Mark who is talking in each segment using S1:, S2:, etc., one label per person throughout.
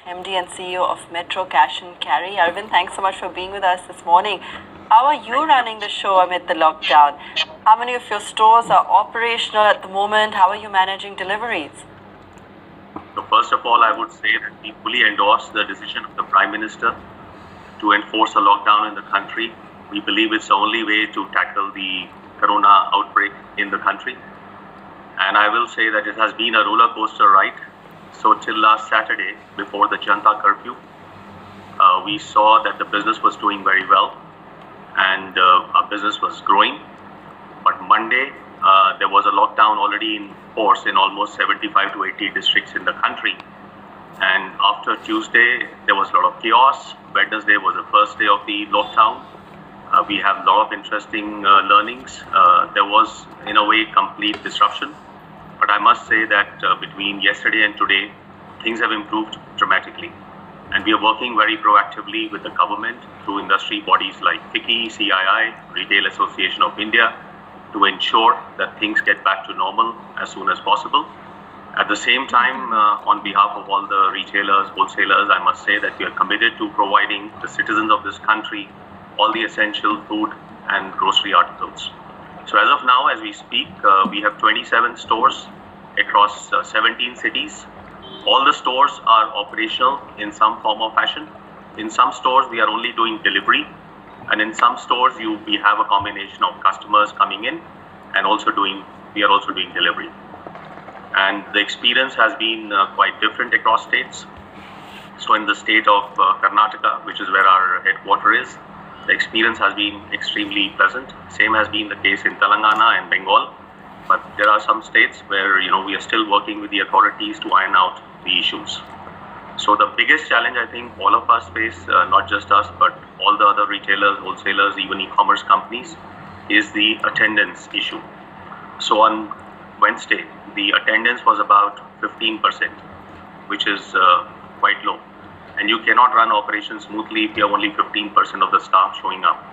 S1: MD and CEO of Metro Cash and Carry. Arvind, thanks so much for being with us this morning. How are you running the show amid the lockdown? How many of your stores are operational at the moment? How are you managing deliveries?
S2: So first of all, I would say that we fully endorse the decision of the Prime Minister to enforce a lockdown in the country. We believe it's the only way to tackle the corona outbreak in the country. And I will say that it has been a roller coaster ride. So till last Saturday, before the Janta curfew, we saw that the business was doing very well and our business was growing. But Monday, there was a lockdown already in force in almost 75 to 80 districts in the country. And after Tuesday, there was a lot of chaos. Wednesday was the first day of the lockdown. We have a lot of interesting learnings. There was, in a way, complete disruption. But I must say that between yesterday and today, things have improved dramatically. And we are working very proactively with the government through industry bodies like FICCI, CII, Retail Association of India, to ensure that things get back to normal as soon as possible. At the same time, on behalf of all the retailers, wholesalers, I must say that we are committed to providing the citizens of this country all the essential food and grocery articles. So as of now, as we speak, we have 27 stores across 17 cities. All the stores are operational in some form or fashion. In some stores, we are only doing delivery. And in some stores, we have a combination of customers coming in and we are also doing delivery. And the experience has been quite different across states. So in the state of Karnataka, which is where our headquarters is, the experience has been extremely pleasant. Same has been the case in Telangana and Bengal. But there are some states where we are still working with the authorities to iron out the issues. So the biggest challenge I think all of us face, not just us, but all the other retailers, wholesalers, even e-commerce companies, is the attendance issue. So on Wednesday, the attendance was about 15%, which is quite low. And you cannot run operations smoothly if you have only 15% of the staff showing up.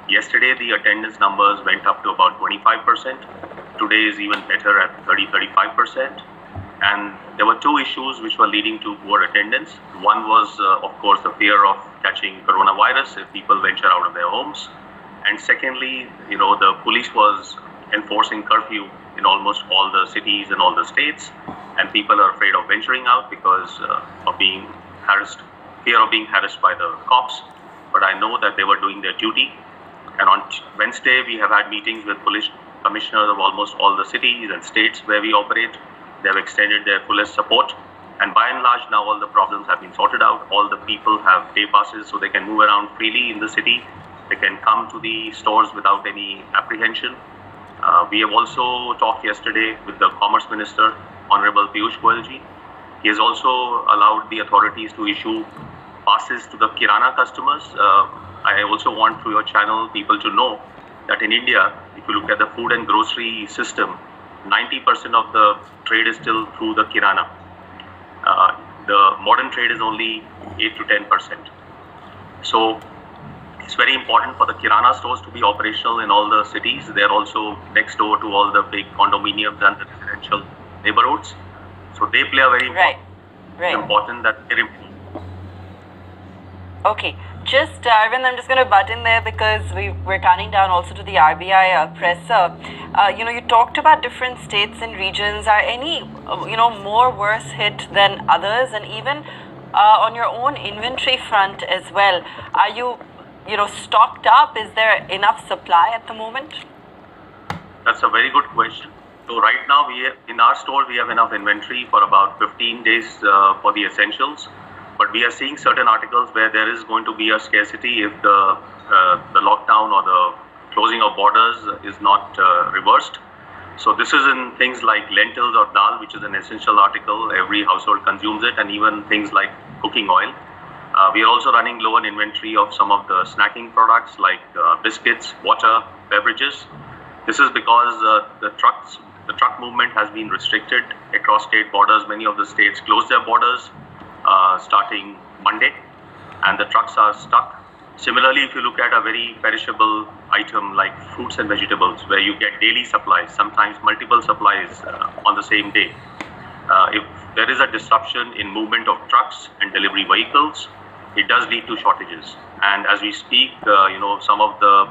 S2: Yesterday, the attendance numbers went up to about 25%. Today is even better at 35%. And there were two issues which were leading to poor attendance. One was, of course, the fear of catching coronavirus if people venture out of their homes. And secondly, the police was enforcing curfew in almost all the cities and all the states. And people are afraid of venturing out because of being harassed, fear of being harassed by the cops. But I know that they were doing their duty. And on Wednesday, we have had meetings with police commissioners of almost all the cities and states where we operate. They have extended their fullest support. And by and large, now all the problems have been sorted out. All the people have day passes so they can move around freely in the city. They can come to the stores without any apprehension. We have also talked yesterday with the Commerce Minister, Honorable Piyush Goyalji. He has also allowed the authorities to issue passes to the kirana customers. I also want through your channel people to know that in India, if you look at the food and grocery system, 90% of the trade is still through the kirana. The modern trade is only 8 to 10%. So it's very important for the kirana stores to be operational in all the cities. They're also next door to all the big condominiums and the residential neighborhoods. So they play a very important that they're important.
S1: Okay. Just, Arvind, I'm just going to butt in there because we're turning down also to the RBI presser. You talked about different states and regions. Are any, more worse hit than others? And even on your own inventory front as well, are you, stocked up? Is there enough supply at the moment?
S2: That's a very good question. So right now, in our store, we have enough inventory for about 15 days for the essentials. But we are seeing certain articles where there is going to be a scarcity if the lockdown or the closing of borders is not reversed. So this is in things like lentils or dal, which is an essential article. Every household consumes it, and even things like cooking oil. We are also running low on inventory of some of the snacking products like biscuits, water, beverages. This is because the truck movement has been restricted across state borders. Many of the states closed their borders starting Monday, and the trucks are stuck. Similarly, if you look at a very perishable item like fruits and vegetables, where you get daily supplies, sometimes multiple supplies on the same day, if there is a disruption in movement of trucks and delivery vehicles, it does lead to shortages. And as we speak, some of the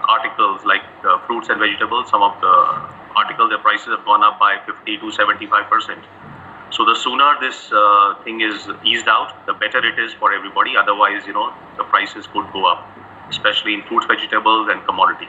S2: articles like fruits and vegetables, some of the articles, the prices have gone up by 50 to 75%. So the sooner this thing is eased out, the better it is for everybody. Otherwise, the prices could go up, especially in fruits, vegetables, and commodities.